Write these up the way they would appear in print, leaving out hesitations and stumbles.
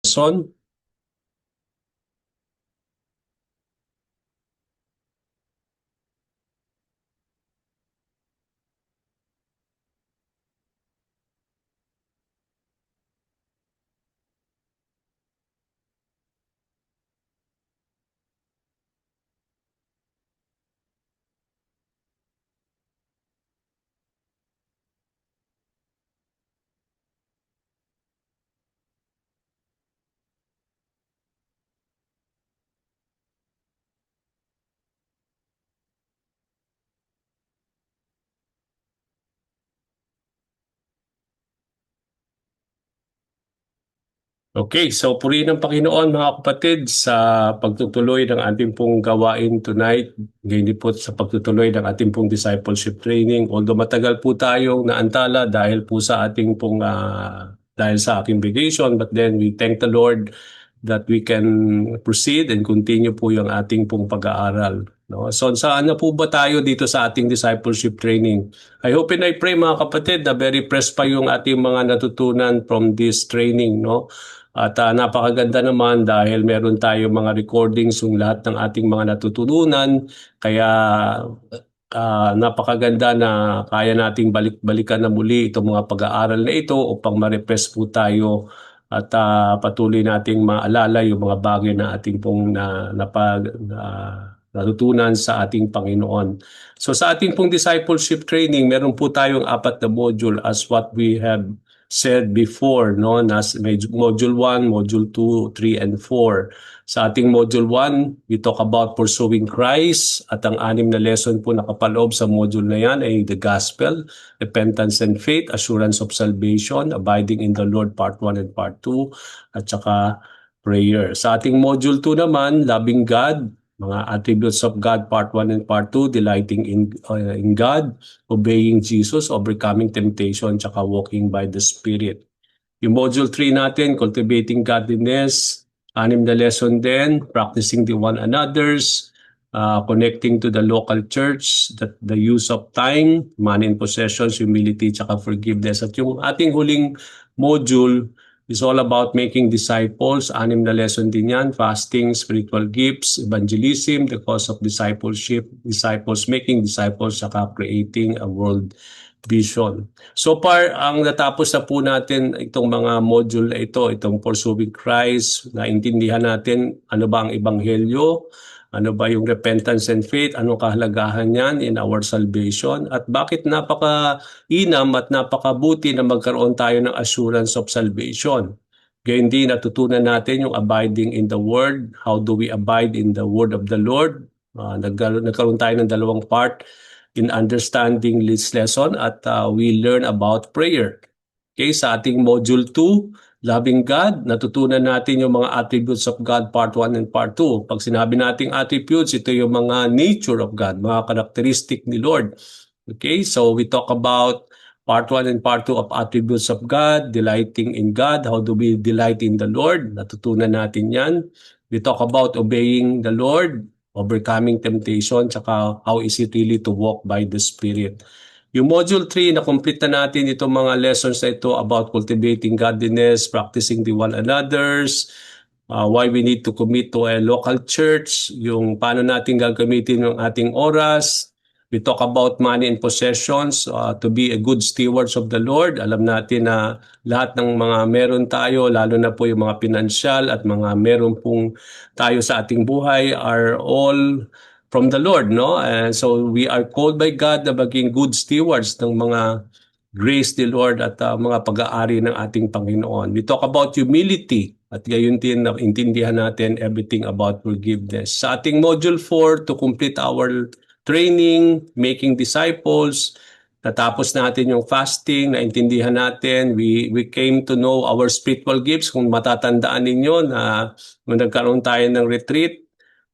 Son. Okay, so purihin ng Panginoon mga kapatid sa pagtutuloy ng ating pong gawain tonight. Ganyan po sa pagtutuloy ng ating pong discipleship training. Although matagal po tayong naantala dahil po sa ating pong dahil sa aking vacation, but then we thank the Lord that we can proceed and continue po yung ating pong pag-aaral. No? So saan na po ba tayo dito sa ating discipleship training? I hope and I pray mga kapatid na very pressed pa yung ating mga natutunan from this training. No? At napakaganda naman dahil meron tayong mga recordings yung lahat ng ating mga natutunan. Kaya napakaganda na kaya nating balik-balikan na muli itong mga pag-aaral na ito upang ma-refresh po tayo at patuloy nating maalala yung mga bagay na ating pong natutunan sa ating Panginoon. So sa ating pong discipleship training, meron po tayong 4 na module as what we have said before, no? Module 1, Module 2, 3, and 4. Sa ating Module 1, we talk about pursuing Christ at ang 6 na lesson po nakapaloob sa module na yan ay the Gospel, Repentance and Faith, Assurance of Salvation, Abiding in the Lord Part 1 and Part 2, at saka Prayer. Sa ating Module 2 naman, Loving God, mga attributes of God, Part 1 and Part 2, delighting in God, obeying Jesus, overcoming temptation, tsaka walking by the Spirit. Yung Module 3 natin, cultivating godliness, 6 na lesson din, practicing the one another's, connecting to the local church, the use of time, money and possessions, humility, tsaka forgiveness. At yung ating huling module is all about making disciples. 6 na lesson din yan, fasting, spiritual gifts, evangelism, the cause of discipleship, disciples, making disciples, saka creating a world vision. So far, ang natapos na po natin itong mga module na ito, itong Pursuing Christ, naintindihan natin ano ba ang ebanghelyo, ano ba yung repentance and faith, anong kahalagahan niyan in our salvation, at bakit napaka-inam at napakabuti na magkaroon tayo ng assurance of salvation. Gayun din, natutunan natin yung abiding in the Word. How do we abide in the Word of the Lord? Nagkaroon tayo ng 2 part in understanding this lesson at we learn about prayer. Okay, sa ating Module 2, Loving God, natutunan natin yung mga attributes of God, Part 1 and Part 2. Pag sinabi nating attributes, ito yung mga nature of God, mga characteristic ni Lord. Okay, so we talk about Part 1 and Part 2 of attributes of God, delighting in God. How do we delight in the Lord? Natutunan natin yan. We talk about obeying the Lord, overcoming temptation, tsaka how is it really to walk by the Spirit. Yung Module 3, na-complete na natin itong mga lessons na ito about cultivating godliness, practicing the one another's, why we need to commit to a local church, yung paano natin gagamitin yung ating oras. We talk about money and possessions, to be a good stewards of the Lord. Alam natin na lahat ng mga meron tayo, lalo na po yung mga pinansyal at mga meron pong tayo sa ating buhay are all from the Lord, no? And so we are called by God na maging good stewards ng mga grace ni Lord at mga pag-aari ng ating Panginoon. We talk about humility at gayon din na intindihan natin everything about forgiveness. Sa ating Module 4, to complete our training, making disciples, natapos natin yung fasting, naintindihan natin, we came to know our spiritual gifts. Kung matatandaan ninyo na nung nagkaroon tayo ng retreat,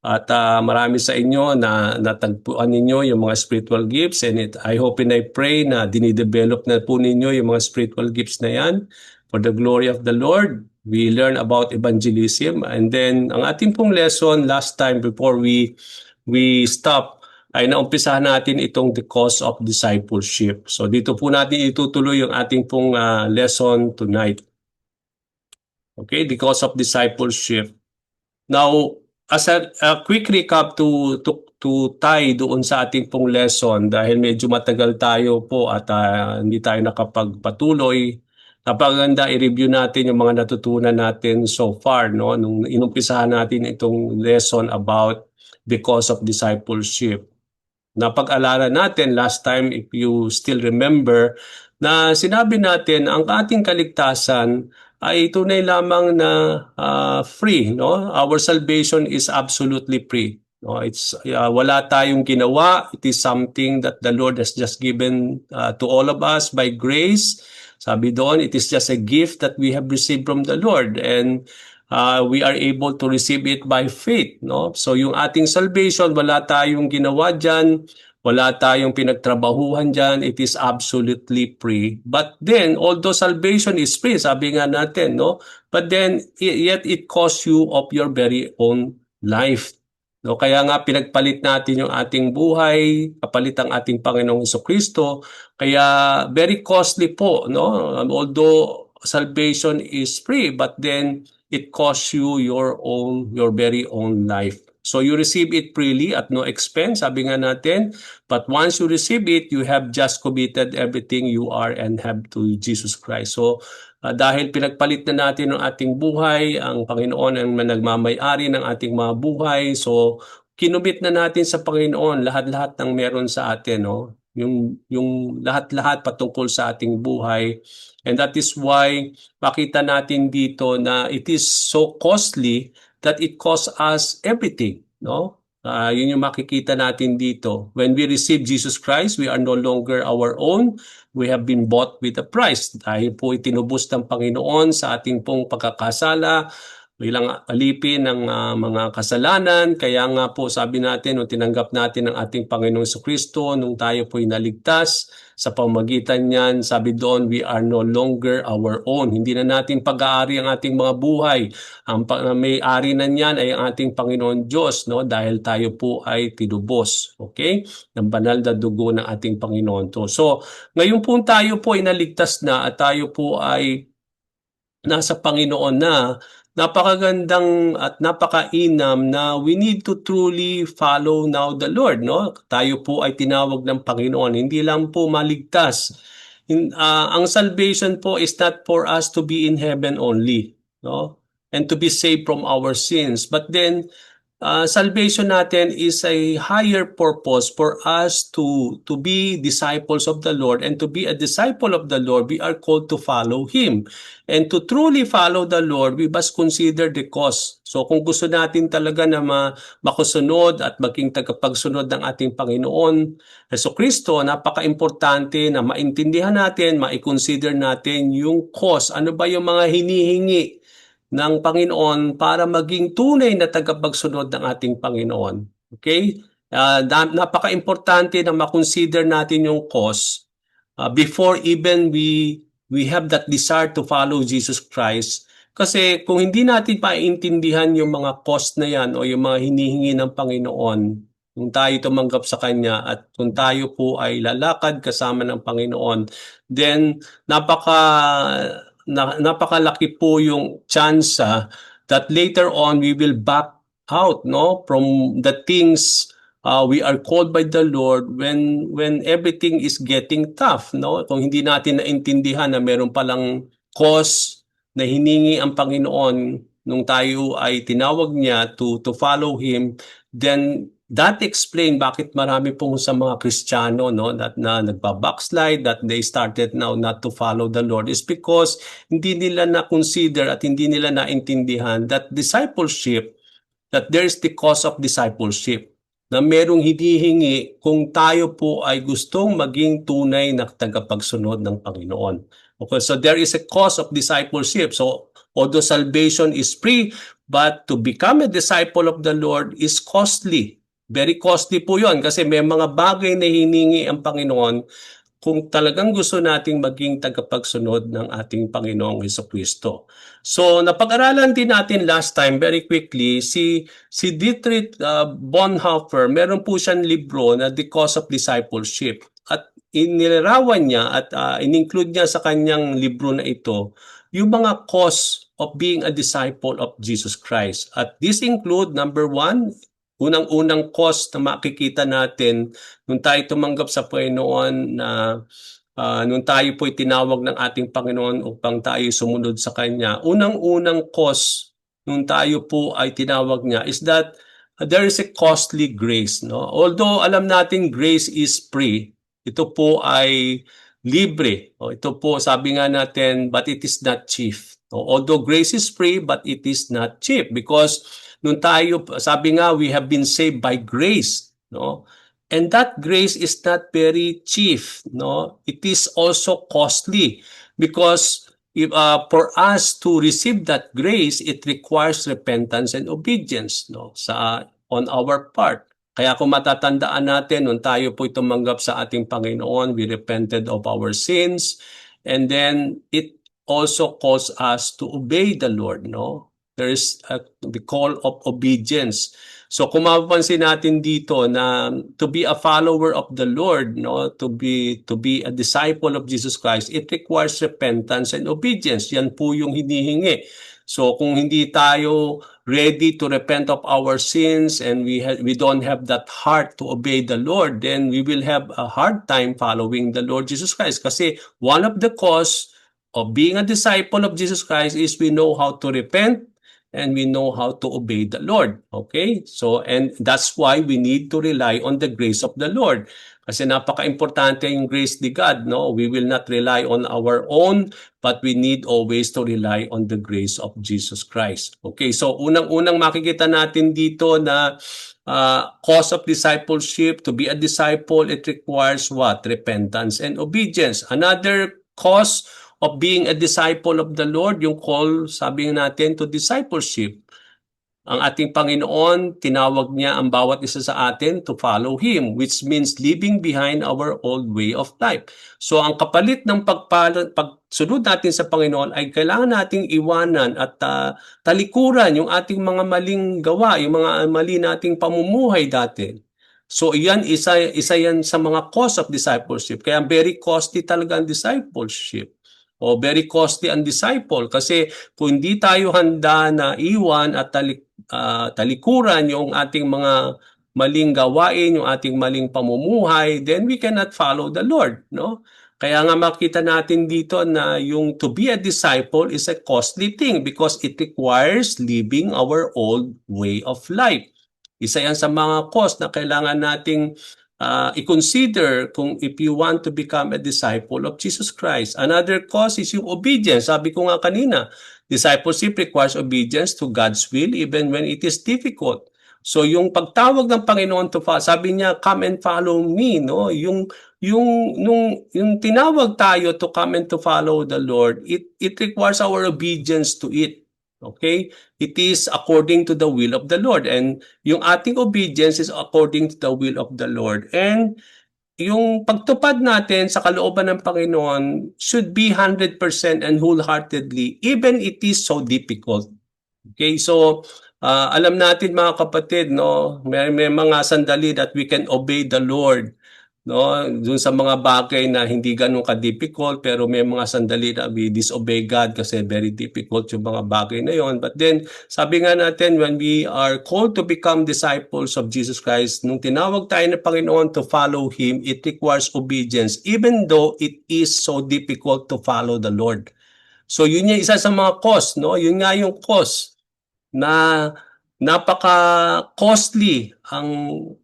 at marami sa inyo na natagpuan ninyo yung mga spiritual gifts, and I hope and I pray na dinidevelop na po ninyo yung mga spiritual gifts na yan for the glory of the Lord. We learn about evangelism, and then ang ating pong lesson last time before we stop ay naumpisahan natin itong the cause of discipleship. So dito po natin itutuloy yung ating pong lesson tonight. Okay, because of discipleship. Now, as a quick recap to tie doon sa ating pong lesson dahil medyo matagal tayo po at hindi tayo nakapagpatuloy. Napaganda i-review natin yung mga natutunan natin so far, no, nung inumpisahan natin itong lesson about because of discipleship. Napag-alala natin last time, if you still remember, na sinabi natin ang ating kaligtasan ay tunay lamang na free, no? Our salvation is absolutely free. No, it's wala tayong ginawa. It is something that the Lord has just given to all of us by grace. Sabi doon, it is just a gift that we have received from the Lord, and we are able to receive it by faith, no? So yung ating salvation, wala tayong ginawa diyan. Wala tayong pinagtrabahuhan dyan. It is absolutely free. But then, although salvation is free, sabi nga natin, no? But then, yet it costs you of your very own life. No? Kaya nga pinagpalit natin yung ating buhay, kapalit ang ating Panginoong Jesucristo. Kaya very costly po, no? Although salvation is free, but then it costs you your very own life. So you receive it freely at no expense, sabi nga natin. But once you receive it, you have just committed everything you are and have to Jesus Christ. So dahil pinagpalit na natin ang ating buhay, ang Panginoon ang nagmamay-ari ng ating mga buhay. So kinumit na natin sa Panginoon lahat-lahat ng meron sa atin, no? Yung lahat-lahat patungkol sa ating buhay. And that is why makita natin dito na it is so costly that it costs us everything, no? Yun yung makikita natin dito. When we receive Jesus Christ, we are no longer our own. We have been bought with a price. Dahil po itinubos ng Panginoon sa ating pong pagkakasala, bilang alipin ng mga kasalanan. Kaya nga po sabi natin, nung tinanggap natin ang ating Panginoong Jesucristo, nung tayo po naligtas, sa pamagitan niyan, sabi doon, we are no longer our own. Hindi na natin pag-aari ang ating mga buhay. Ang may-ari na niyan ay ang ating Panginoon Diyos, no? Dahil tayo po ay tinubos, okay? Ng banal na dugo ng ating Panginoon to. So, ngayon po tayo po ay naligtas na at tayo po ay nasa Panginoon na, napakagandang at napakainam na we need to truly follow now the Lord, no? Tayo po ay tinawag ng Panginoon, hindi lang po maligtas. Ang salvation po is not for us to be in heaven only, no? And to be saved from our sins. But then salvation natin is a higher purpose for us to be disciples of the Lord, and to be a disciple of the Lord, we are called to follow Him. And to truly follow the Lord, we must consider the cost. So kung gusto natin talaga na makusunod at maging tagapagsunod ng ating Panginoon Jesucristo, napaka-importante na maintindihan natin, mai-consider natin yung cost. Ano ba yung mga hinihingi ng Panginoon para maging tunay na tagapagsunod ng ating Panginoon. Okay? Napaka-importante na makonsider natin yung cause before even we have that desire to follow Jesus Christ. Kasi kung hindi natin paintindihan yung mga cost na yan o yung mga hinihingi ng Panginoon, kung tayo tumanggap sa Kanya at kung tayo po ay lalakad kasama ng Panginoon, then napakalaki po yung chance that later on we will back out, no, from the things we are called by the Lord when everything is getting tough, no? Kung hindi natin naintindihan na meron palang cause na hiningi ang Panginoon nung tayo ay tinawag niya to follow Him, then that explain bakit marami pong sa mga Kristiyano, no, that na nagba-backslide, that they started now not to follow the Lord, is because hindi nila na-consider at hindi nila naintindihan that discipleship, that there is the cost of discipleship, na merong hinihingi kung tayo po ay gustong maging tunay na tagapagsunod ng Panginoon. Okay, so there is a cost of discipleship. So although salvation is free, but to become a disciple of the Lord is costly. Very costly po yun kasi may mga bagay na hiningi ang Panginoon kung talagang gusto nating maging tagapagsunod ng ating Panginoong Jesucristo. So napag-aralan din natin last time very quickly si Dietrich Bonhoeffer, meron po siyang libro na The Cost of Discipleship, at inilarawan niya at in-include niya sa kanyang libro na ito yung mga cause of being a disciple of Jesus Christ. At this include, number one, unang-unang cause na makikita natin nung tayo tumanggap sa Panginoon na nung tayo po'y tinawag ng ating Panginoon upang tayo sumunod sa Kanya. Unang-unang cause nung tayo po ay tinawag niya is that there is a costly grace. No? Although alam natin grace is free, ito po ay libre. O, ito po sabi nga natin, but it is not cheap. No? Although grace is free, but it is not cheap because nung tayo, sabi nga, we have been saved by grace. No? And that grace is not very cheap, no? It is also costly because if, for us to receive that grace, it requires repentance and obedience, no? On our part. Kaya kung matatandaan natin, nung tayo po'y tumanggap sa ating Panginoon, we repented of our sins, and then it also calls us to obey the Lord, no? There is the call of obedience. So kung mapapansin natin dito na to be a follower of the Lord, no, to be a disciple of Jesus Christ, it requires repentance and obedience. Yan po yung hinihingi. So kung hindi tayo ready to repent of our sins and we don't have that heart to obey the Lord, then we will have a hard time following the Lord Jesus Christ. Kasi one of the cause of being a disciple of Jesus Christ is we know how to repent and we know how to obey the Lord. Okay? So, and that's why we need to rely on the grace of the Lord. Kasi napaka-importante yung grace ni God, no? We will not rely on our own, but we need always to rely on the grace of Jesus Christ. Okay? So, unang-unang makikita natin dito na cause of discipleship, to be a disciple, it requires what? Repentance and obedience. Another cause of being a disciple of the Lord, yung call, sabi natin, to discipleship. Ang ating Panginoon, tinawag niya ang bawat isa sa atin to follow Him, which means leaving behind our old way of life. So ang kapalit ng pagsunod natin sa Panginoon ay kailangan nating iwanan at talikuran yung ating mga maling gawa, yung mga mali nating pamumuhay dati. So iyan, isa yan sa mga cause of discipleship. Kaya very costly talaga ang discipleship. O very costly ang disciple kasi kung hindi tayo handa na iwan at talikuran yung ating mga maling gawain, yung ating maling pamumuhay, then we cannot follow the Lord, no? Kaya nga makita natin dito na yung to be a disciple is a costly thing because it requires leaving our old way of life. Isa yan sa mga cost na kailangan nating i-consider kung if you want to become a disciple of Jesus Christ. Another cause is yung obedience. Sabi ko nga kanina, discipleship requires obedience to God's will even when it is difficult. So yung pagtawag ng Panginoon to follow, sabi niya, come and follow me, no? Yung tinawag tayo to come and to follow the Lord, it requires our obedience to it. Okay? It is according to the will of the Lord. And yung ating obedience is according to the will of the Lord. And yung pagtupad natin sa kalooban ng Panginoon should be 100% and wholeheartedly, even it is so difficult. Okay? So, alam natin mga kapatid, no, may mga sandali that we can obey the Lord. No, dun sa mga bagay na hindi ganun ka-difficult pero may mga sandali na we disobey God kasi very difficult yung mga bagay na yon. But then, sabi nga natin, when we are called to become disciples of Jesus Christ, nung tinawag tayo ng Panginoon to follow Him, it requires obedience even though it is so difficult to follow the Lord. So yun yung isa sa mga cause, no? Yun nga yung cause na napaka-costly ang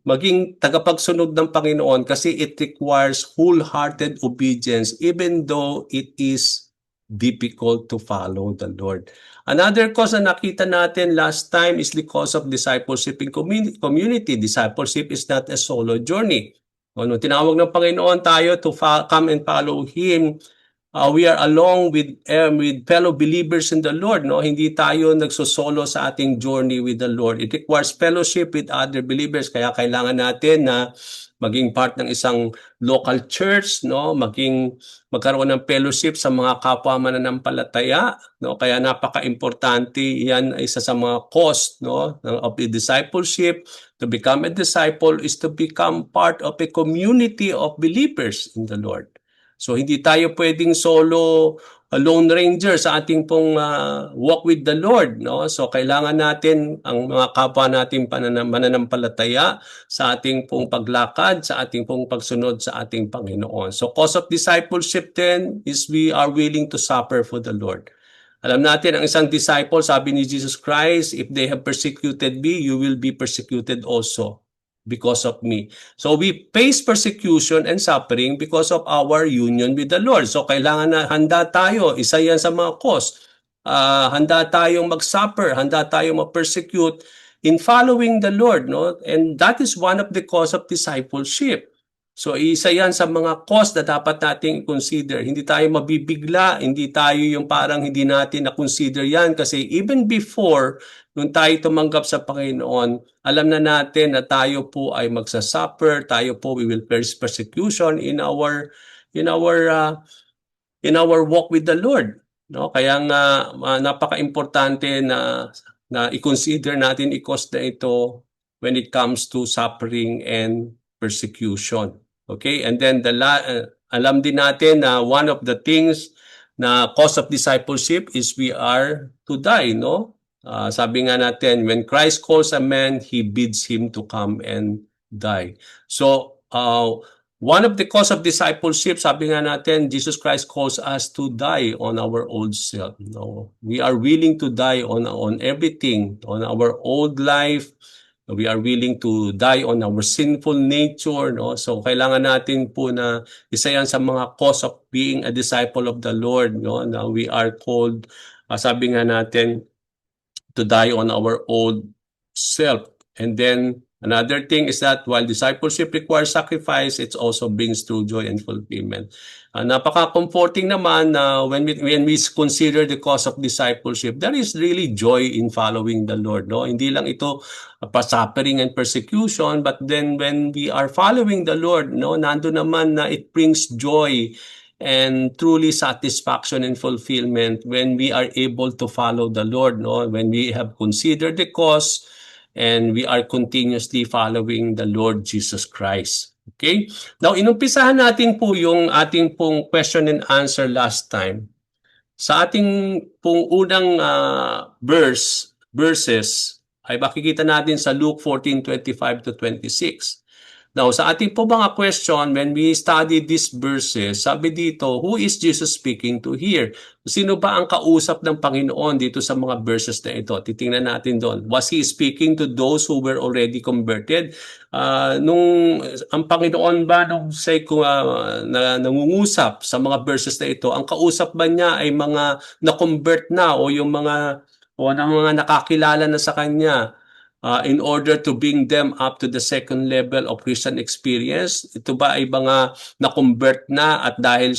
maging tagapagsunod ng Panginoon kasi it requires wholehearted obedience even though it is difficult to follow the Lord. Another cause na nakita natin last time is the cause of discipleship in community. Discipleship is not a solo journey. Nung tinawag ng Panginoon tayo to come and follow Him, we are along with fellow believers in the Lord, no? Hindi tayo nagsosolo sa ating journey with the Lord. It requires fellowship with other believers. Kaya kailangan natin na maging part ng isang local church, no? Magkaroon ng fellowship sa mga kapwa mananampalataya, no? Kaya napaka-importante, yan ay isa sa mga cause, no, of the discipleship. To become a disciple is to become part of a community of believers in the Lord. So hindi tayo pwedeng solo lone ranger sa ating pong walk with the Lord, no? So kailangan natin ang mga kapwa nating mananampalataya sa ating pong paglakad, sa ating pong pagsunod sa ating Panginoon. So cause of discipleship then is we are willing to suffer for the Lord. Alam natin, ang isang disciple, sabi ni Jesus Christ, if they have persecuted me, you will be persecuted also because of me. So we face persecution and suffering because of our union with the Lord. So kailangan na handa tayo. Isa yan sa mga cause. Handa tayong mag-suffer, handa tayong ma-persecute in following the Lord, no? And that is one of the cause of discipleship. So isa yan sa mga cause na dapat nating consider. Hindi tayo mabibigla, hindi tayo yung parang hindi natin na-consider yan kasi even before nung tayo tumanggap sa Panginoon, alam na natin na tayo po ay magsasuffer, tayo po we will face persecution in our walk with the Lord. No? Kaya nga napaka-importante na i-consider natin i-cause na ito when it comes to suffering and persecution. Okay? And then alam din natin na one of the things na cause of discipleship is we are to die, no? Sabi nga natin, when Christ calls a man, he bids him to come and die. So, one of the cause of discipleship, sabi nga natin, Jesus Christ calls us to die on our old self. No? We are willing to die on everything, on our old life. We are willing to die on our sinful nature. No? So kailangan natin po na isa yan sa mga cause of being a disciple of the Lord. No? Na we are called, sabi nga natin, to die on our old self. And then another thing is that while discipleship requires sacrifice, it also brings true joy and fulfillment. Napaka-comforting naman na when we consider the cause of discipleship, there is really joy in following the Lord. No? Hindi lang ito suffering and persecution, but then when we are following the Lord, no, nando naman na it brings joy and truly satisfaction and fulfillment when we are able to follow the Lord, no? When we have considered the cause and we are continuously following the Lord Jesus Christ. Okay? Now, inumpisahan natin po yung ating pong question and answer last time. Sa ating pong unang verses ay makikita natin sa Luke 14:25 to 26. Now, sa ating po mga question, when we study these verses, sabi dito, who is Jesus speaking to here? Sino ba ang kausap ng Panginoon dito sa mga verses na ito? Titingnan natin doon. Was He speaking to those who were already converted? Ang Panginoon ba nung na nangungusap sa mga verses na ito, ang kausap ba niya ay mga na-convert na o yung mga nakakilala na sa Kanya? In order to bring them up to the second level of Christian experience? Ito ba ay mga na-convert na at dahil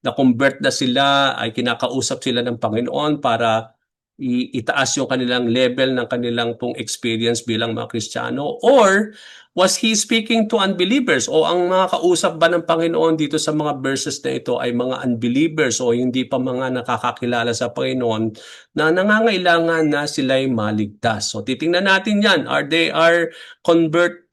na-convert na sila ay kinakausap sila ng Panginoon para itaas yung kanilang level ng kanilang pong experience bilang mga Kristiyano? Or was He speaking to unbelievers? O ang mga kausap ba ng Panginoon dito sa mga verses na ito ay mga unbelievers o hindi pa mga nakakakilala sa Panginoon na nangangailangan na sila'y maligtas? So titingnan natin yan. They are convert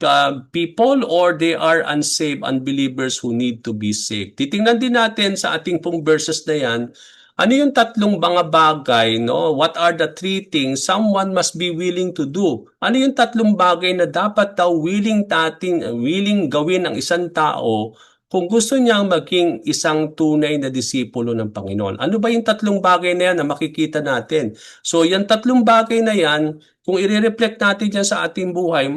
people or they are unsaved unbelievers who need to be saved? Titingnan din natin sa ating pong verses na yan, ano yung tatlong mga bagay, no? What are the three things someone must be willing to do? Ano yung tatlong bagay na dapat daw willing gawin ng isang tao kung gusto niyang maging isang tunay na disipulo ng Panginoon? Ano ba yung tatlong bagay na yan na makikita natin? So, yung tatlong bagay na yan, kung i-reflect natin dyan sa ating buhay,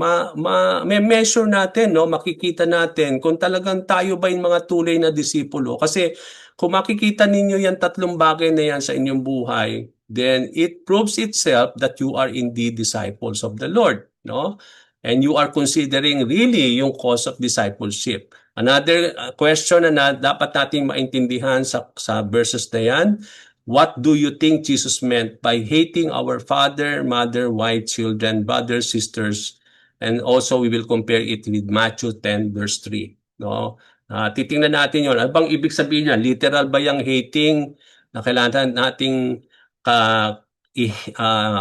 may measure natin, no? Makikita natin kung talagang tayo ba yung mga tunay na disipulo. Kasi kung makikita ninyo yung tatlong bagay na yan sa inyong buhay, then it proves itself that you are indeed disciples of the Lord, no? And you are considering really yung cause of discipleship. Another question na dapat nating maintindihan sa verses na yan, what do you think Jesus meant by hating our father, mother, wife, children, brothers, sisters? And also we will compare it with Matthew 10 verse 3, no? Titingnan natin yon. Ano bang ibig sabihin niya? Literal ba yung hating na kailangan nating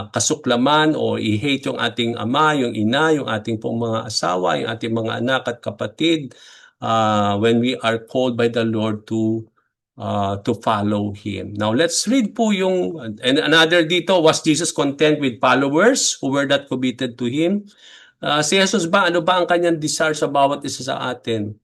kasuklaman o i-hate yung ating ama, yung ina, yung ating pong mga asawa, yung ating mga anak at kapatid when we are called by the Lord to to follow Him. Now, let's read po yung, and another dito, was Jesus content with followers who were not committed to Him? Si Jesus ba, ano ba ang kanyang desire sa bawat isa sa atin?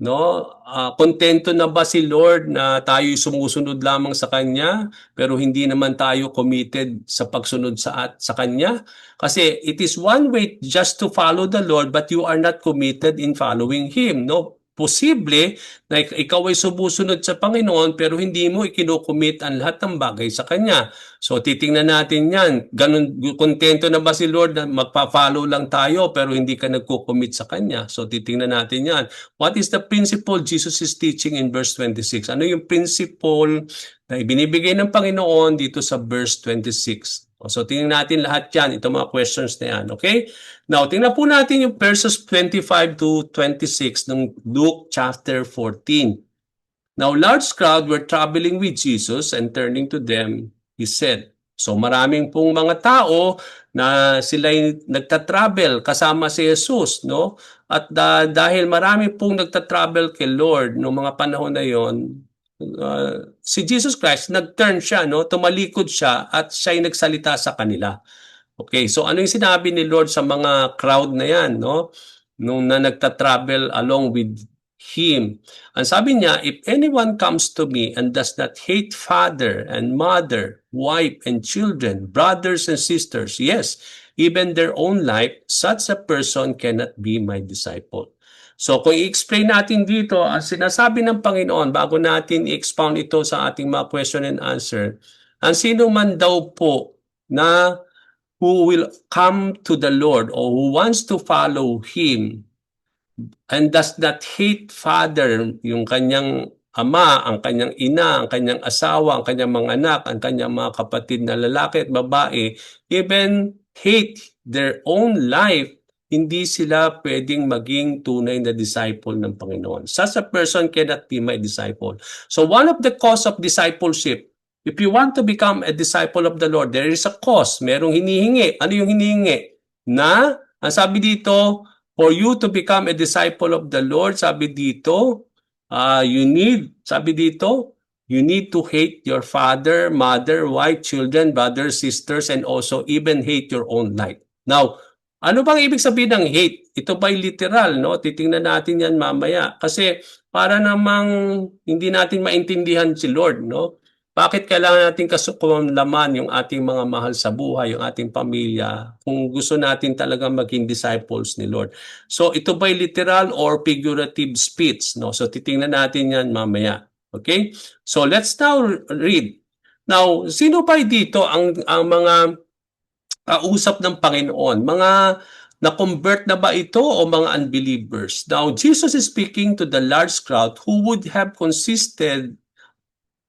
No? Kontento na ba si Lord na tayo sumusunod lamang sa Kanya pero hindi naman tayo committed sa pagsunod sa Kanya? Kasi it is one way just to follow the Lord but you are not committed in following Him. No? Posible na ikaw ay sumusunod sa Panginoon pero hindi mo ikinocommit ang lahat ng bagay sa Kanya. So titingnan natin yan. Ganun, kontento na ba si Lord na magpa-follow lang tayo pero hindi ka nagko-commit sa Kanya? So titingnan natin yan. What is the principle Jesus is teaching in verse 26? Ano yung principle na ibinibigay ng Panginoon dito sa verse 26? So tingnan natin lahat yan, itong mga questions na yan. Okay? Now, tingnan po natin yung verses 25 to 26 ng Luke chapter 14. Now, large crowd were traveling with Jesus and turning to them, He said. So maraming pong mga tao na sila'y nagta-travel kasama si Jesus, no? At dahil marami pong nagta-travel kay Lord noong mga panahon na yon, si Jesus Christ nag-turn siya, no? Tumalikod siya at siya'y nagsalita sa kanila. Okay, so ano yung sinabi ni Lord sa mga crowd na yan, no? Nung na nagta-travel along with Him. Ang sabi niya, if anyone comes to me and does not hate father and mother, wife and children, brothers and sisters, yes, even their own life, such a person cannot be my disciple. So kung i-explain natin dito, ang sinasabi ng Panginoon, bago natin i-expound ito sa ating mga question and answer, ang sino man daw po na who will come to the Lord or who wants to follow Him and does not hate father, yung kanyang ama, ang kanyang ina, ang kanyang asawa, ang kanyang mga anak, ang kanyang mga kapatid na lalaki at babae, even hate their own life, hindi sila pwedeng maging tunay na disciple ng Panginoon. Such a person cannot be my disciple. So one of the cause of discipleship, if you want to become a disciple of the Lord, there is a cost. Merong hinihingi. Ano yung hinihingi? Na, ang sabi dito, for you to become a disciple of the Lord, sabi dito, you need to hate your father, mother, wife, children, brothers, sisters, and also even hate your own life. Now, ano bang ibig sabihin ng hate? Ito ba'y literal, no? Titingnan natin yan mamaya. Kasi para namang hindi natin maintindihan si Lord, no? Bakit kailangan natin kasuklaman yung ating mga mahal sa buhay, yung ating pamilya, kung gusto natin talagang maging disciples ni Lord? So ito ba'y literal or figurative speech, no? So titingnan natin yan mamaya. Okay? So let's now read. Now, sino ba dito ang mga kausap ng Panginoon? Mga na-convert na ba ito o mga unbelievers? Now, Jesus is speaking to the large crowd who would have consisted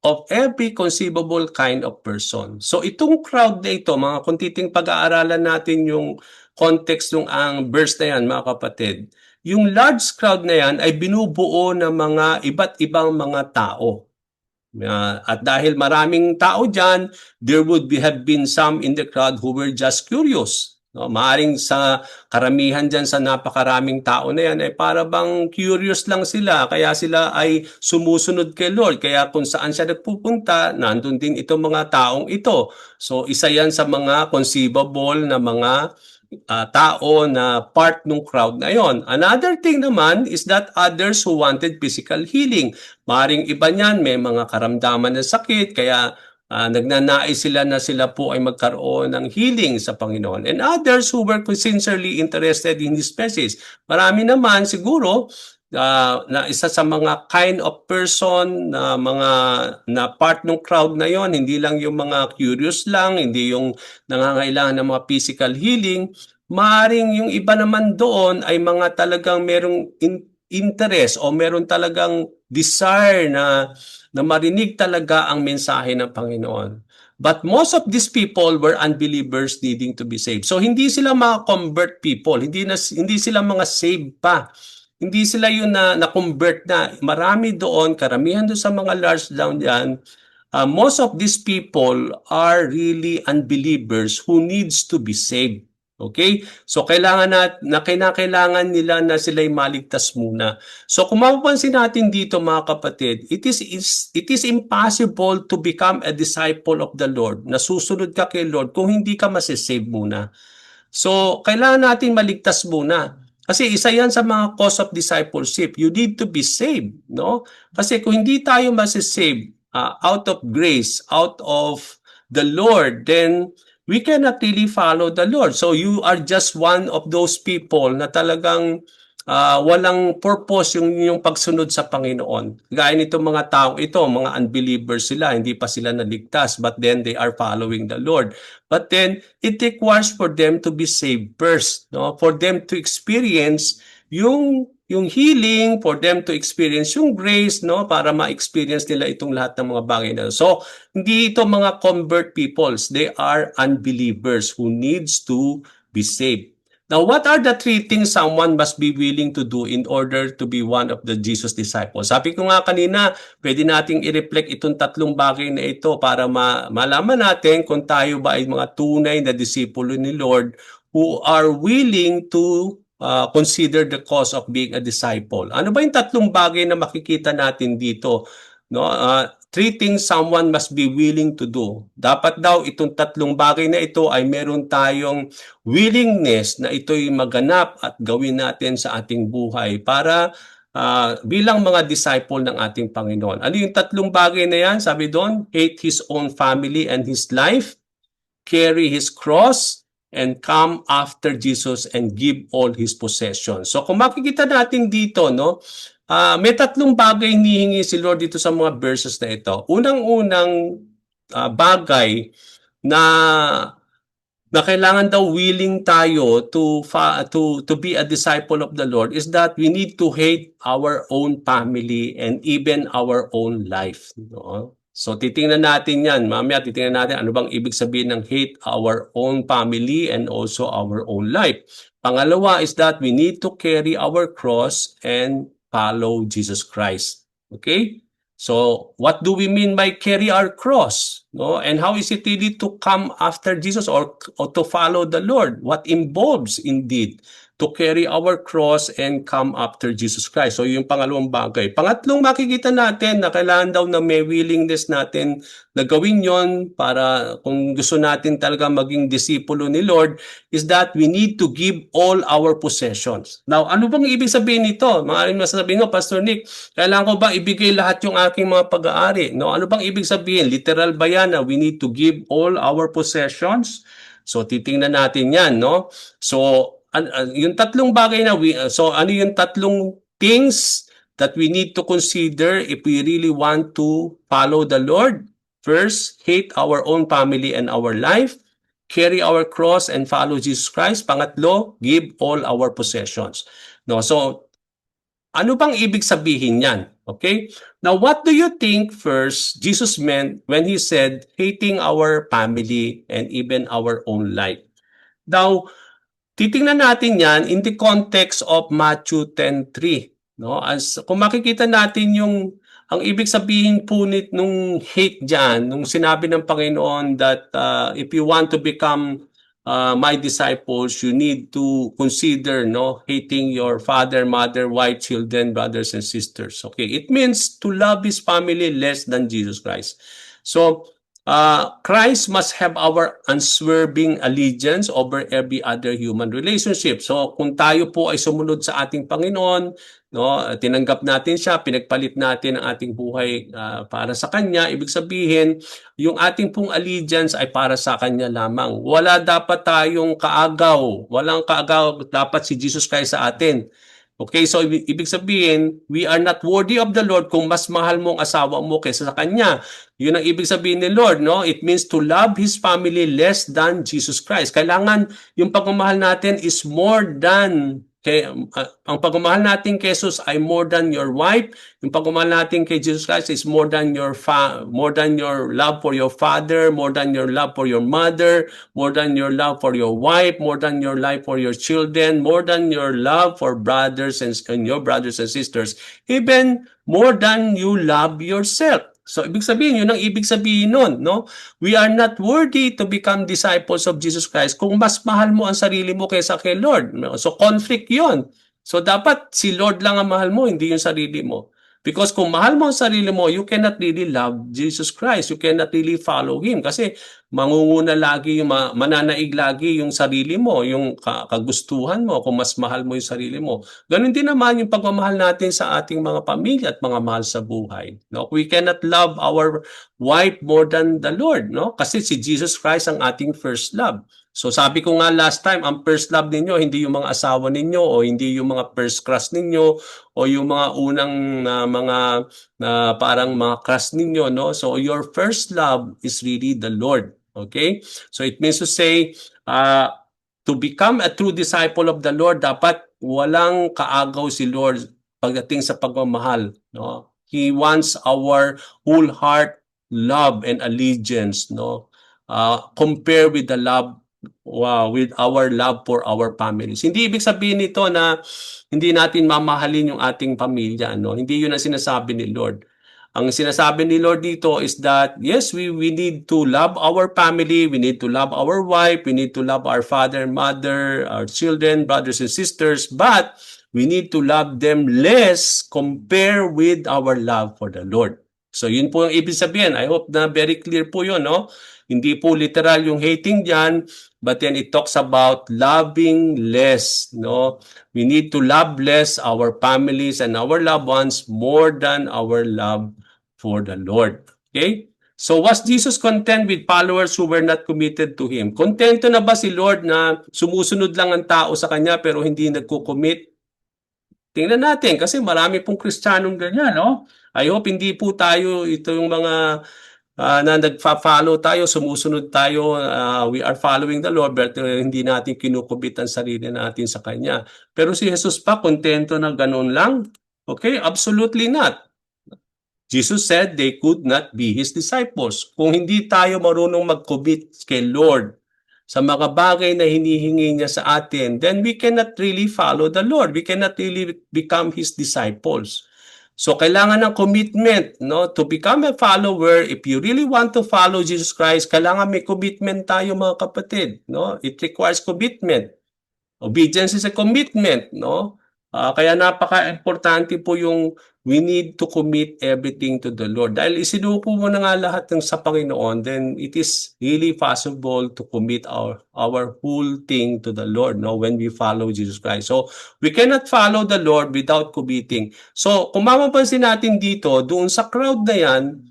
of every conceivable kind of person. So itong crowd na ito, mga kuntiting pag-aaralan natin yung context ng ang verse na yan, mga kapatid. Yung large crowd na yan ay binubuo ng mga iba't ibang mga tao. At dahil maraming tao dyan, there would have been some in the crowd who were just curious. No, maaring sa karamihan dyan sa napakaraming tao na yan ay para bang curious lang sila, kaya sila ay sumusunod kay Lord. Kaya kung saan siya nagpupunta, nandun din itong mga taong ito. So isa yan sa mga conceivable na mga tao na part ng crowd na yon. Another thing naman is that others who wanted physical healing. Maring iba niyan, may mga karamdaman na sakit, kaya nagnanais sila na sila po ay magkaroon ng healing sa Panginoon. And others who were sincerely interested in His message. Marami naman siguro na isa sa mga kind of person na mga na part ng crowd na yon, hindi lang yung mga curious lang, hindi yung nangangailangan ng mga physical healing. Maaring yung iba naman doon ay mga talagang merong interest o meron talagang desire na marinig talaga ang mensahe ng Panginoon. But most of these people were unbelievers needing to be saved. So hindi sila mga convert people, hindi sila mga saved pa. Hindi sila yun na convert na. Marami doon, karamihan doon sa mga large down yan, most of these people are really unbelievers who needs to be saved. Okay? So kailangan nila na sila'y maligtas muna. So kung mapapansin natin dito mga kapatid, it is impossible to become a disciple of the Lord, na susunod ka kay Lord kung hindi ka masisave muna. So kailangan natin maligtas muna. Kasi isa yan sa mga cause of discipleship. You need to be saved, no? Kasi kung hindi tayo masisave out of grace, out of the Lord, then we cannot really follow the Lord. So you are just one of those people na talagang walang purpose yung pagsunod sa Panginoon. Gaya nitong mga tao ito, mga unbelievers sila, hindi pa sila naligtas, but then they are following the Lord. But then it requires for them to be saved first, no? For them to experience yung healing, for them to experience yung grace, no? Para ma-experience nila itong lahat ng mga bagay na. So, hindi ito mga convert peoples. They are unbelievers who needs to be saved. Now, what are the three things someone must be willing to do in order to be one of the Jesus disciples? Sabi ko nga kanina, pwede nating i-reflect itong tatlong bagay na ito para malaman natin kung tayo ba ay mga tunay na disipulo ni Lord who are willing to consider the cost of being a disciple. Ano ba yung tatlong bagay na makikita natin dito? No, three things someone must be willing to do. Dapat daw itong tatlong bagay na ito ay meron tayong willingness na ito'y maganap at gawin natin sa ating buhay para bilang mga disciple ng ating Panginoon. Ano yung tatlong bagay na yan? Sabi doon, hate his own family and his life, carry his cross, and come after Jesus and give all his possessions. So kung makikita natin dito, no, may tatlong bagay hinihingi si Lord dito sa mga verses na ito. Unang-unang bagay na kailangan daw willing tayo to be a disciple of the Lord is that we need to hate our own family and even our own life, no? So titingnan natin yan. Mamaya titingnan natin ano bang ibig sabihin ng hate our own family and also our own life. Pangalawa is that we need to carry our cross and follow Jesus Christ. Okay? So what do we mean by carry our cross? No? And how is it really to come after Jesus or to follow the Lord? What involves indeed to carry our cross and come after Jesus Christ. So yung pangalawang bagay. Pangatlong makikita natin na kailangan daw na may willingness natin na gawin yon para kung gusto natin talaga maging disipulo ni Lord is that we need to give all our possessions. Now, ano bang ibig sabihin nito? Maaaring masasabihin mo, Pastor Nick, kailangan ko ba ibigay lahat yung aking mga pag-aari? No, ano bang ibig sabihin? Literal ba yan na we need to give all our possessions? So titingnan natin yan, no? So yung tatlong bagay na so ano yung tatlong things that we need to consider if we really want to follow the Lord? First, hate our own family and our life, carry our cross and follow Jesus Christ. Pangatlo, give all our possessions. No, so ano bang ibig sabihin yan? Okay? Now, what do you think first Jesus meant when he said hating our family and even our own life? Now, titingnan natin yan in the context of Matthew 10:3, no? As kung makikita natin yung ang ibig sabihin po nung hate diyan, nung sinabi ng Panginoon that if you want to become my disciples, you need to consider hating your father, mother, wife, children, brothers and sisters. Okay, it means to love his family less than Jesus Christ. So Christ must have our unswerving allegiance over every other human relationship. So kung tayo po ay sumunod sa ating Panginoon, tinanggap natin siya, pinagpalit natin ang ating buhay para sa Kanya, ibig sabihin, yung ating pong allegiance ay para sa Kanya lamang. Wala dapat tayong kaagaw, walang kaagaw dapat si Jesus Christ sa atin. Okay, so ibig sabihin, we are not worthy of the Lord kung mas mahal mo ang asawa mo kaysa sa Kanya. Yun ang ibig sabihin ni Lord, no? It means to love His family less than Jesus Christ. Kailangan yung pagmamahal natin is more than, ang pagmamahal natin kay Jesus ay more than your wife. Yung pagmamahal natin kay Jesus Christ is more than your love for your father, more than your love for your mother, more than your love for your wife, more than your love for your children, more than your love for brothers and your brothers and sisters, even more than you love yourself. So, ibig sabihin, yun ang ibig sabihin nun, no? We are not worthy to become disciples of Jesus Christ kung mas mahal mo ang sarili mo kaysa kay Lord. So, conflict yun. So, dapat si Lord lang ang mahal mo, hindi yung sarili mo. Because kung mahal mo ang sarili mo, you cannot really love Jesus Christ. You cannot really follow Him. Kasi mangunguna lagi, mananaig lagi yung sarili mo, yung kagustuhan mo, kung mas mahal mo yung sarili mo. Ganon din naman yung pagmamahal natin sa ating mga pamilya at mga mahal sa buhay. No? We cannot love our wife more than the Lord. No? Kasi si Jesus Christ ang ating first love. So sabi ko nga last time, ang first love ninyo, hindi yung mga asawa ninyo o hindi yung mga first crush ninyo o yung mga unang parang mga crush ninyo. No? So your first love is really the Lord. Okay? So it means to say, to become a true disciple of the Lord, dapat walang kaagaw si Lord pagdating sa pagmamahal. No? He wants our whole heart love and allegiance. No? Compare with the love with our love for our families. Hindi ibig sabihin nito na hindi natin mamahalin yung ating pamilya. No? Hindi yun ang sinasabi ni Lord. Ang sinasabi ni Lord dito is that, yes, we need to love our family, we need to love our wife, we need to love our father and mother, our children, brothers and sisters, but we need to love them less compared with our love for the Lord. So yun po yung ibig sabihin. I hope na very clear po yun, no? Hindi po literal yung hating dyan, but then it talks about loving less, no? We need to love less our families and our loved ones more than our love for the Lord. Okay? So was Jesus content with followers who were not committed to Him? Kontento na ba si Lord na sumusunod lang ang tao sa Kanya pero hindi nagko-commit? Tingnan natin kasi marami pong Kristiyanong ganyan, no? I hope hindi po tayo ito yung mga na nagfa-follow tayo, sumusunod tayo, we are following the Lord, but hindi natin kinukubit ang sarili natin sa Kanya. Pero si Jesus pa, kontento na ganun lang? Okay, absolutely not. Jesus said they could not be His disciples. Kung hindi tayo marunong mag-commit kay Lord sa mga bagay na hinihingi niya sa atin, then we cannot really follow the Lord. We cannot really become His disciples. So kailangan ng commitment, no? To become a follower, if you really want to follow Jesus Christ, kailangan may commitment tayo mga kapatid, no? It requires commitment. Obedience is a commitment, no? Kaya napaka-importante po yung we need to commit everything to the Lord. Dahil isinuko mo na nga lahat ng sa Panginoon, then it is really possible to commit our whole thing to the Lord, no? When we follow Jesus Christ. So, we cannot follow the Lord without committing. So, kung mapapansin natin dito, doon sa crowd na yan,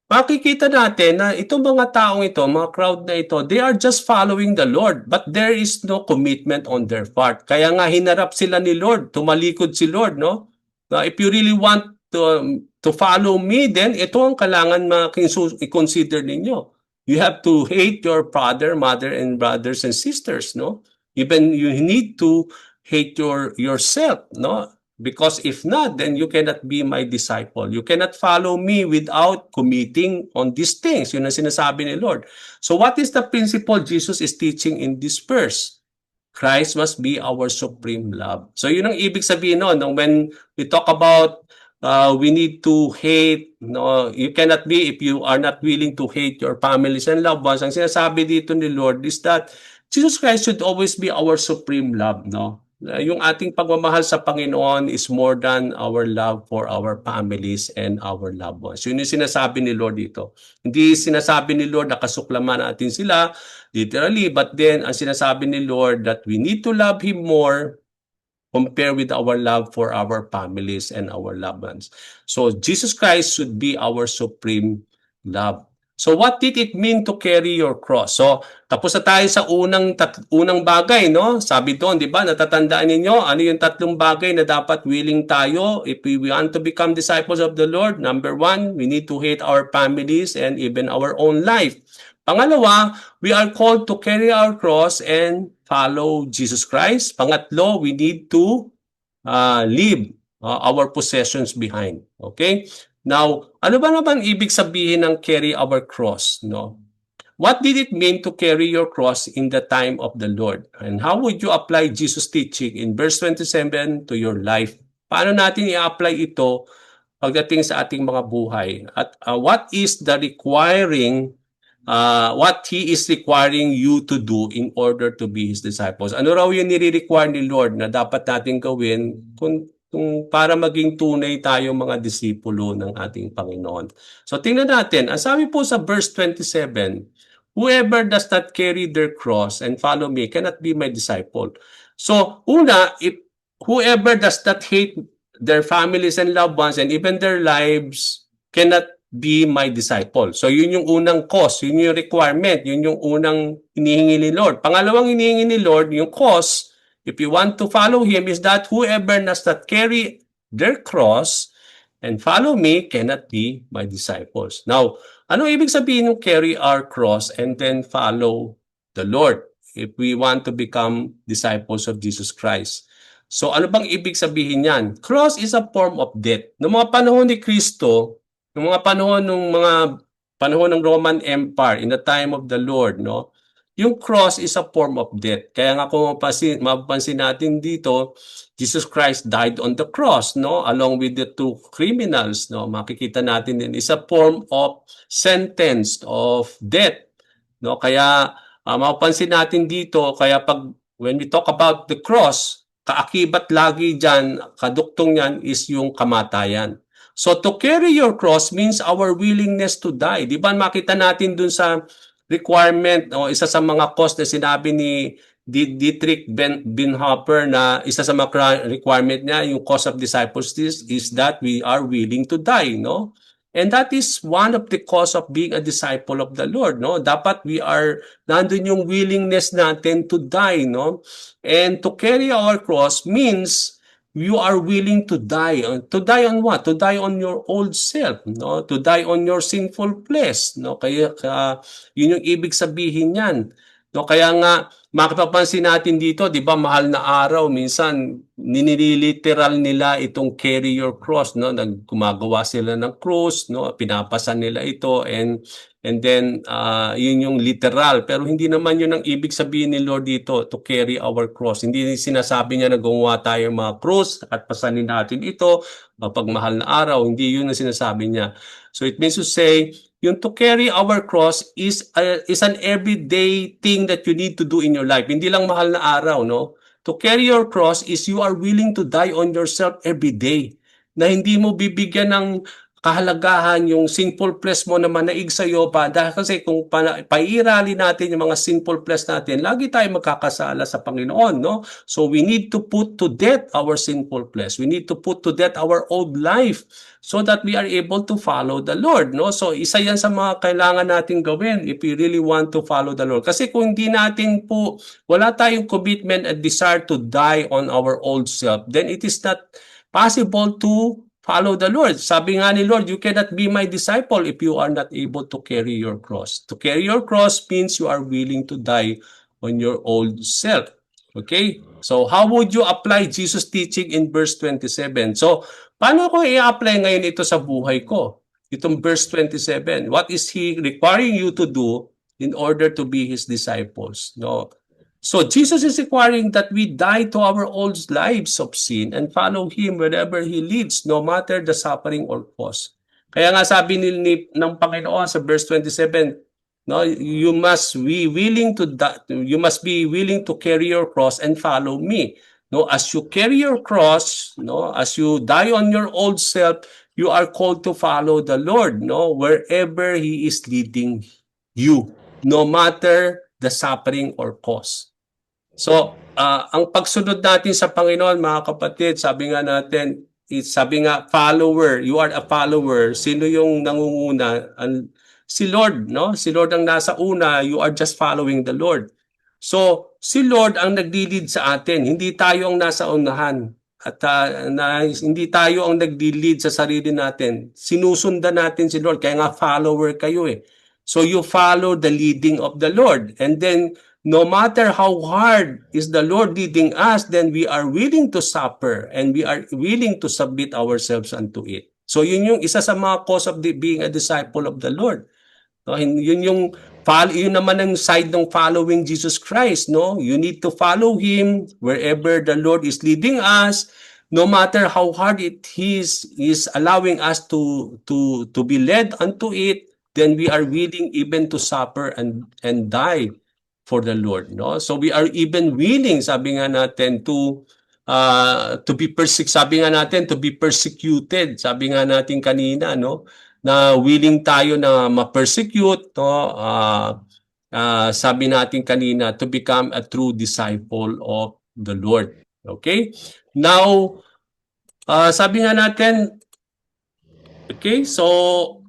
makikita natin na itong mga taong ito, mga crowd na ito, they are just following the Lord, but there is no commitment on their part. Kaya nga hinarap sila ni Lord, tumalikod si Lord, no? If you really want to follow me, then ito ang kailangan i-consider ninyo. You have to hate your father, mother, and brothers and sisters, no? Even you need to hate yourself, no? Because if not, then you cannot be my disciple. You cannot follow me without committing on these things. Yun ang sinasabi ni Lord. So what is the principle Jesus is teaching in this verse? Christ must be our supreme love. So yun ang ibig sabihin noon. When we talk about we need to hate, no, you cannot be if you are not willing to hate your families and loved ones. Ang sinasabi dito ni Lord is that Jesus Christ should always be our supreme love, no? Yung ating pagmamahal sa Panginoon is more than our love for our families and our loved ones. Yun yung sinasabi ni Lord dito. Hindi sinasabi ni Lord na kasuklaman natin sila, literally, but then ang sinasabi ni Lord that we need to love Him more compared with our love for our families and our loved ones. So Jesus Christ should be our supreme love. So what did it mean to carry your cross? So tapos na tayo sa unang bagay, no? Sabi doon, 'di ba? Natatandaan ninyo ano yung tatlong bagay na dapat willing tayo if we want to become disciples of the Lord? Number 1, we need to hate our families and even our own life. Pangalawa, we are called to carry our cross and follow Jesus Christ. Pangatlo, we need to leave our possessions behind. Okay? Now, ano ba naman ibig sabihin ng carry our cross, no? What did it mean to carry your cross in the time of the Lord? And how would you apply Jesus' teaching in verse 27 to your life? Paano natin i-apply ito pagdating sa ating mga buhay. At what is the what He is requiring you to do in order to be His disciples. Ano raw yung nire-require ni Lord na dapat natin gawin kung para maging tunay tayong mga disipulo ng ating Panginoon. So tingnan natin, ang sabi po sa verse 27, whoever does not carry their cross and follow me cannot be my disciple. So una, if whoever does not hate their families and loved ones and even their lives cannot be my disciple. So yun yung unang cause, yun yung requirement, yun yung unang hinihingi ni Lord. Pangalawang hinihingi ni Lord, yung cause, if you want to follow Him, is that whoever does not carry their cross and follow me cannot be my disciples. Now, ano ibig sabihin ng carry our cross and then follow the Lord if we want to become disciples of Jesus Christ? So ano bang ibig sabihin yan? Cross is a form of death. Noong mga panahon ni Kristo, noong mga panahon ng Roman Empire, in the time of the Lord, no? Yung cross is a form of death. Kaya nga kung mapapansin natin dito, Jesus Christ died on the cross, no? Along with the two criminals, no? Makikita natin din is a form of sentence of death, no? Kaya mapapansin natin dito, kaya when we talk about the cross, kaakibat lagi dyan, kaduktong yan is yung kamatayan. So to carry your cross means our willingness to die. Di ba makita natin dun sa requirement o isa sa mga cause na sinabi ni Dietrich Bonhoeffer na isa sa mga requirement niya, yung cause of disciples is that we are willing to die, no? And that is one of the cause of being a disciple of the Lord, no? Dapat nandun yung willingness natin to die, no? And to carry our cross means you are willing to die. To die on what? To die on your old self, no? To die on your sinful flesh, no? Kaya yun yung ibig sabihin niyan. No, kaya nga mapapansin natin dito, 'di ba, mahal na araw, minsan niniliteral nila itong carry your cross, no? Gumagawa sila ng cross, no? Pinapasan nila ito and then yun yung literal, pero hindi naman yun ang ibig sabihin ni Lord dito, to carry our cross. Hindi sinasabi niya na gumawa tayo ng mga cross at pasanin natin ito pag mahal na araw, hindi yun ang sinasabi niya. So it means to say, yung to carry our cross is an everyday thing that you need to do in your life. Hindi lang mahal na araw, no? To carry your cross is you are willing to die on yourself every day. Na hindi mo bibigyan ng kahalagahan yung sinful flesh mo na manaig sa iyo pa. Dahil kasi kung pairali natin yung mga sinful flesh natin, lagi tayo magkakasala sa Panginoon, no? So we need to put to death our sinful flesh. We need to put to death our old life so that we are able to follow the Lord, no? So isa yan sa mga kailangan natin gawin if we really want to follow the Lord. Kasi kung hindi natin po, wala tayong commitment and desire to die on our old self, then it is not possible to follow the Lord. Sabi nga ni Lord, you cannot be my disciple if you are not able to carry your cross. To carry your cross means you are willing to die on your old self. Okay? So how would you apply Jesus' teaching in verse 27? So paano ko i-apply ngayon ito sa buhay ko? Itong verse 27. What is He requiring you to do in order to be His disciples? No? So Jesus is requiring that we die to our old lives of sin and follow Him wherever He leads, no matter the suffering or cost. Kaya nga sabi ng Panginoon sa verse 27, no, you must be willing to carry your cross and follow me. No, as you carry your cross, no, as you die on your old self, you are called to follow the Lord, no, wherever He is leading you, no matter the suffering or cost. So, ang pagsunod natin sa Panginoon, mga kapatid, sabi nga follower, you are a follower. Sino yung nangunguna? Si Lord, no? Si Lord ang nasa una, you are just following the Lord. So, si Lord ang nagdi-lead sa atin, hindi tayo ang nasa unahan. At hindi tayo ang nagdi-lead sa sarili natin. Sinusundan natin si Lord, kaya nga follower kayo eh. So you follow the leading of the Lord. And then, no matter how hard is the Lord leading us, then we are willing to suffer and we are willing to submit ourselves unto it. So yun yung isa sa mga cause of being a disciple of the Lord. No, yun naman ang side ng following Jesus Christ, no? You need to follow Him wherever the Lord is leading us, no matter how hard it is allowing us to be led unto it, then we are willing even to suffer and die for the Lord, no? So we are even willing, sabi nga natin, to be sabi nga natin, to be persecuted. Sabi nga natin kanina, no? Na willing tayo na ma-persecute, no? Sabi natin kanina, to become a true disciple of the Lord. Okay? Now, sabi nga natin, okay, so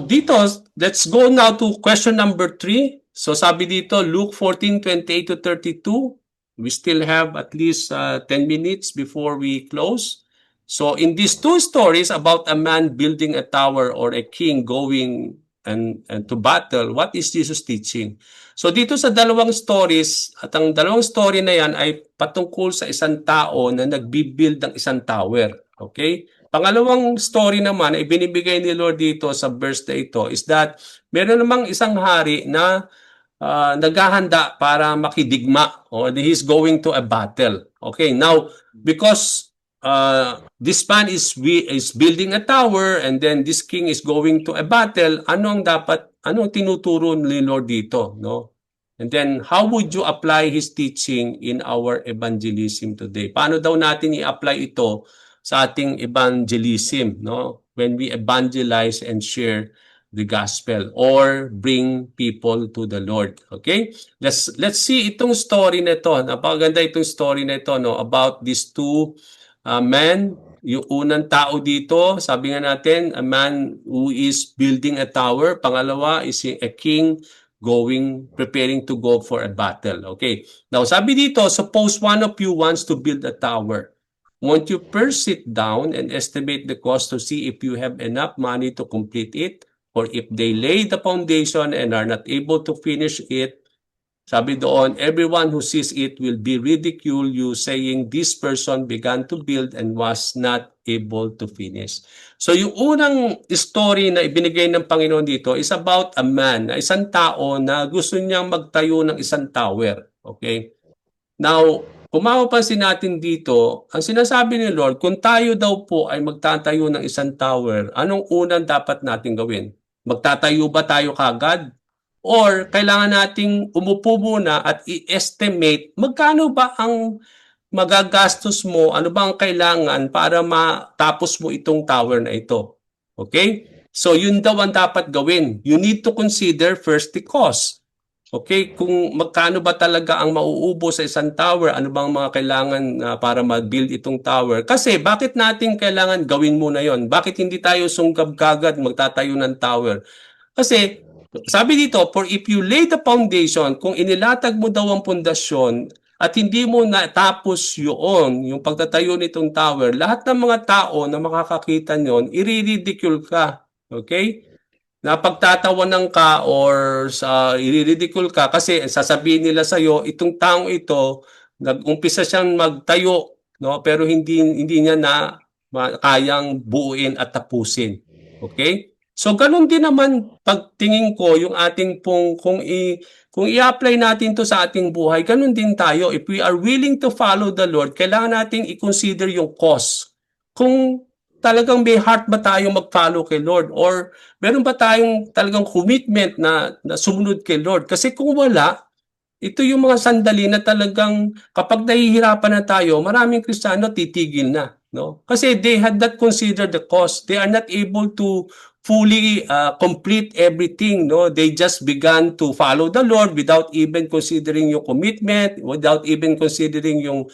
dito, let's go now to question number 3. So sabi dito, Luke 14:28 to 32. We still have at least 10 minutes before we close. So in these two stories about a man building a tower or a king going and to battle, what is Jesus teaching? So dito sa dalawang stories, at ang dalawang story na yan ay patungkol sa isang tao na nagbibuild ng isang tower. Okay? Pangalawang story naman ay binibigay ni Lord dito sa verse na ito is that meron namang isang hari na naghahanda para makidigma or he's going to a battle. Okay, now because this man is building a tower and then this king is going to a battle, anong tinuturo ni Lord dito, no? And then how would you apply his teaching in our evangelism today? Paano daw natin i-apply ito sa ating evangelism, no? When we evangelize and share the gospel or bring people to the Lord. Okay? Let's see itong story na ito. Napakaganda itong story na ito, no, about these two men. Yung unang tao dito, sabi nga natin, a man who is building a tower. Pangalawa is a king preparing to go for a battle. Okay. Now, sabi dito, suppose one of you wants to build a tower. Won't you first sit down and estimate the cost to see if you have enough money to complete it? Or if they lay the foundation and are not able to finish it, sabi doon, everyone who sees it will be ridicule you, saying this person began to build and was not able to finish. So yung unang story na ibinigay ng Panginoon dito is about a man, isang tao na gusto niyang magtayo ng isang tower. Okay? Now, kung mapapansin natin dito, ang sinasabi ni Lord, kung tayo daw po ay magtatayo ng isang tower, anong unang dapat natin gawin? Magtatayo ba tayo kagad? Or kailangan nating umupo muna at i-estimate magkano ba ang magagastos mo, ano ba ang kailangan para matapos mo itong tower na ito? Okay? So yun daw ang dapat gawin. You need to consider first the cost. Okay, kung magkano ba talaga ang mauubos sa isang tower, ano bang mga kailangan para mag-build itong tower? Kasi bakit natin kailangan gawin muna yon? Bakit hindi tayo sunggab kagad magtatayo ng tower? Kasi sabi dito, for if you lay the foundation, kung inilatag mo daw ang pundasyon at hindi mo natapos yung pagtatayo nitong tower, lahat ng mga tao na makakakita nyon, i-ridicule ka. Okay? Na pagtatawanan ka or i-ridicule ka kasi sasabihin nila sa iyo itong taong ito nag-umpisa siyang magtayo, no, pero hindi niya na kayang buuin at tapusin. Okay? So ganun din naman pagtingin ko yung ating kung i-apply natin to sa ating buhay, ganun din tayo. If we are willing to follow the Lord, kailangan nating i-consider yung cost. Kung talagang may heart ba tayong mag-follow kay Lord or meron ba tayong talagang commitment na sumunod kay Lord? Kasi kung wala, ito yung mga sandali na talagang kapag nahihirapan na tayo, maraming Kristiyano titigil na, no? Kasi they had not considered the cost. They are not able to fully complete everything, no? They just began to follow the Lord without even considering yung commitment, without even considering yung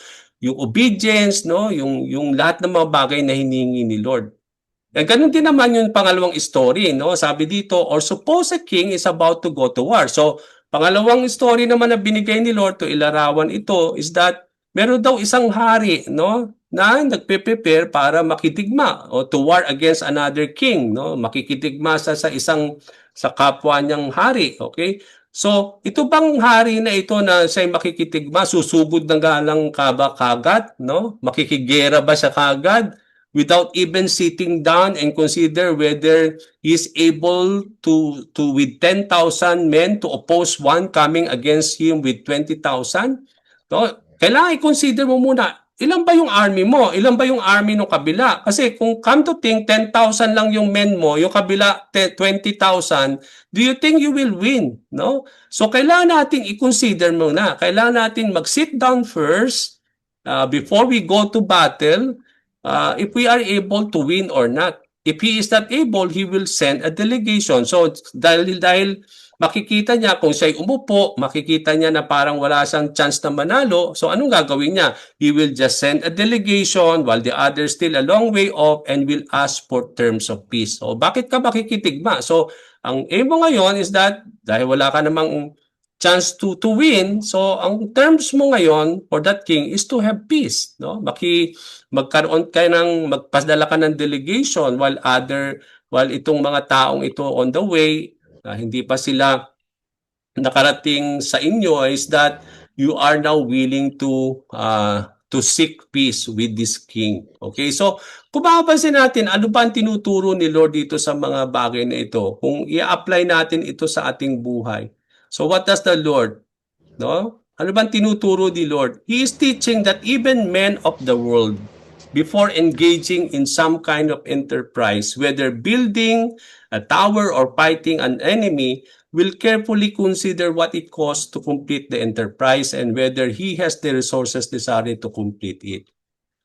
obedience, no, yung lahat ng mga bagay na hiningi ni Lord. Eh, ganun din naman yung pangalawang story, no? Sabi dito, or suppose a king is about to go to war. So, pangalawang story naman na binigay ni Lord to ilarawan ito is that meron daw isang hari, no, na nagpe-prepare para makitigma o to war against another king, no? Makikitigma sa kapwa niyang hari, okay? So, ito bang hari na ito na siya'y makikitigma, susugod na galang kaba kagad, no? Makikigera ba siya kagad without even sitting down and consider whether he is able to with 10,000 men to oppose one coming against him with 20,000? No? Kailangan i-consider mo muna, ilan ba yung army mo? Ilan ba yung army ng kabila? Kasi kung come to think, 10,000 lang yung men mo, yung kabila 20,000, do you think you will win? No? So kailangan natin i-consider muna. Kailangan natin mag-sit down first before we go to battle if we are able to win or not. If he is not able, he will send a delegation. So dahil makikita niya kung siya'y umupo, makikita niya na parang wala siyang chance na manalo. So anong gagawin niya? He will just send a delegation while the others still a long way off and will ask for terms of peace. So bakit ka makikitigma? So ang aim mo ngayon is that dahil wala ka namang chance to win, so ang terms mo ngayon for that king is to have peace, no? Magkaroon ka magpadala ka ng delegation while itong mga taong ito on the way hindi pa sila nakarating sa inyo is that you are now willing to seek peace with this king. Okay? So, kung mapapansin natin, ano ba ang tinuturo ni Lord dito sa mga bagay na ito? Kung i-apply natin ito sa ating buhay. So, what does the Lord, no? Ano bang tinuturo ni Lord? He is teaching that even men of the world, before engaging in some kind of enterprise, whether building a tower or fighting an enemy, will carefully consider what it costs to complete the enterprise and whether he has the resources necessary to complete it.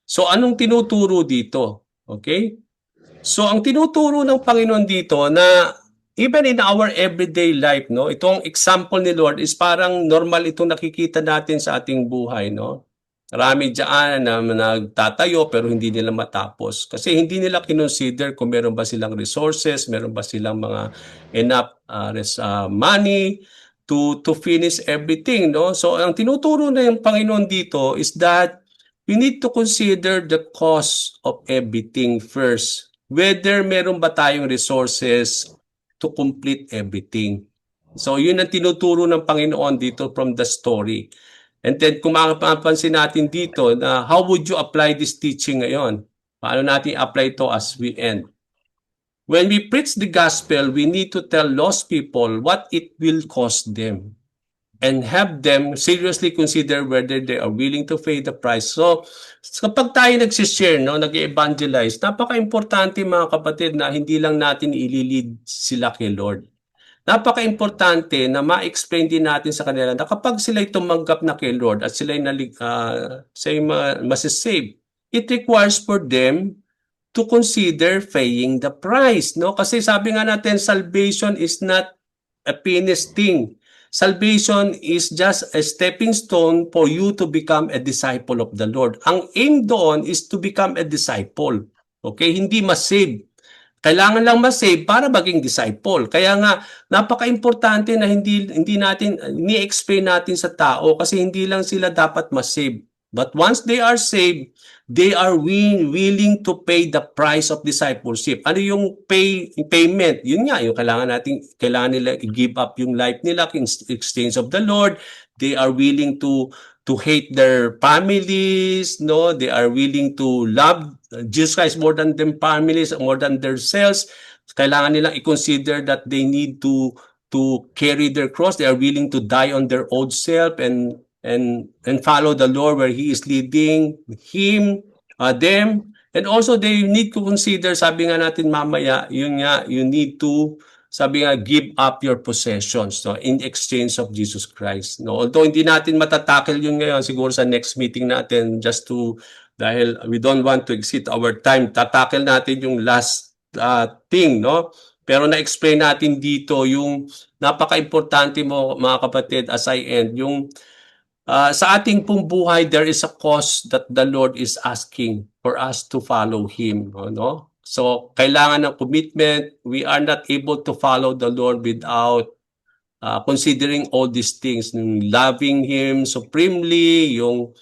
So anong tinuturo dito? Okay? So ang tinuturo ng Panginoon dito na even in our everyday life, no, itong example ni Lord is parang normal itong nakikita natin sa ating buhay, no? Marami diyan na nagtatayo pero hindi nila matapos kasi hindi nila kinonsider kung meron ba silang resources, meron ba silang mga enough money to finish everything, no? So ang tinuturo na yung Panginoon dito is that we need to consider the cost of everything first. Whether meron ba tayong resources to complete everything. So yun ang tinuturo ng Panginoon dito from the story. And then kung mapapansin natin dito na how would you apply this teaching ngayon? Paano natin apply ito as we end? When we preach the gospel, we need to tell lost people what it will cost them and have them seriously consider whether they are willing to pay the price. So, kapag tayo nagsishare, no, nag-evangelize, napaka-importante mga kapatid na hindi lang natin ililid sila kay Lord. Napaka-importante na ma-explain din natin sa kanila na kapag sila'y tumanggap na kay Lord at sila'y masasave, it requires for them to consider paying the price. No? Kasi sabi nga natin, salvation is not a finished thing. Salvation is just a stepping stone for you to become a disciple of the Lord. Ang aim doon is to become a disciple. Okay? Hindi ma-save. Kailangan lang ma-save para maging disciple. Kaya nga, napaka-importante na hindi natin, ni-explain natin sa tao kasi hindi lang sila dapat ma-save. But once they are saved, they are willing to pay the price of discipleship. Ano yung payment? Yun nga, yung kailangan nila i-give up yung life nila in exchange of the Lord. They are willing to hate their families, no? They are willing to love Jesus Christ more than their families, more than themselves. Kailangan nilang i-consider that they need to carry their cross. They are willing to die on their old self and follow the Lord where He is leading them. And also they need to consider, sabi nga natin mamaya, yun nga, you need to, sabi nga, give up your possessions, no, in exchange of Jesus Christ. No? Although hindi natin matatackle yun ngayon, siguro sa next meeting natin, dahil we don't want to exceed our time, tatackle natin yung last thing, no? Pero na-explain natin dito yung napaka-importante mo, mga kapatid, as I end, yung sa ating pong buhay, there is a cost that the Lord is asking for us to follow Him, no? So, kailangan ng commitment. We are not able to follow the Lord without considering all these things, loving Him supremely, yung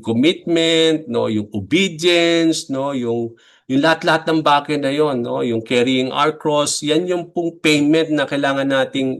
commitment, no, yung obedience, no, yung lahat-lahat ng bagay na yon, no, yung carrying our cross, yan yung pong payment na kailangan nating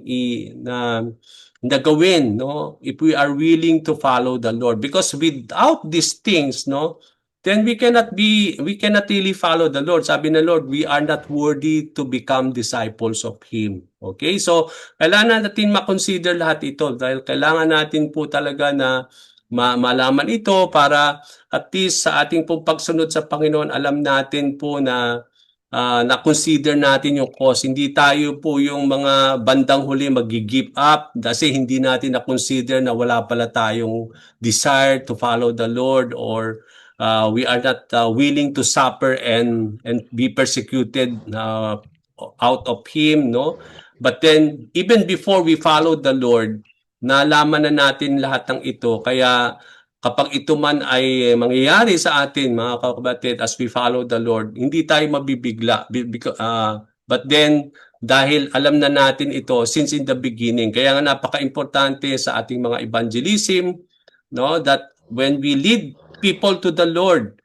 na gawin, no, if we are willing to follow the Lord. Because without these things, no, then we cannot really follow the Lord. Sabi ng Lord, we are not worthy to become disciples of Him. Okay? So, kailangan natin ma-consider lahat ito dahil kailangan natin po talaga na malaman ito para at least sa ating pong pagsunod sa Panginoon, alam natin po na na-consider natin yung cause. Hindi tayo po yung mga bandang huli mag-give up kasi hindi natin na-consider na wala pala tayong desire to follow the Lord, or we are not willing to suffer and be persecuted out of Him, no? But then, even before we follow the Lord, nalaman na natin lahat ng ito. Kaya kapag ito man ay mangyayari sa atin, mga kapatid, as we follow the Lord, hindi tayo mabibigla. But then, dahil alam na natin ito since in the beginning, kaya nga napaka-importante sa ating mga evangelism, no, that when we lead people to the Lord,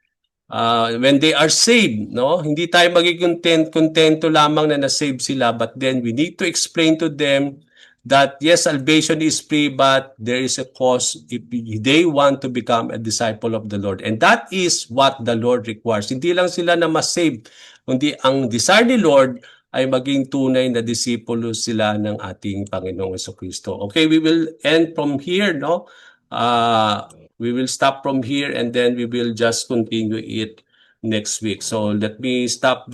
when they are saved, no, hindi tayo magiging kontento lamang na na-save sila, but then we need to explain to them that yes, salvation is free, but there is a cost if they want to become a disciple of the Lord. And that is what the Lord requires. Hindi lang sila na ma-save, kundi ang desire ni Lord ay maging tunay na disipulo sila ng ating Panginoong Jesucristo. Okay, we will end from here, no? We will stop from here and then we will just continue it next week. So let me stop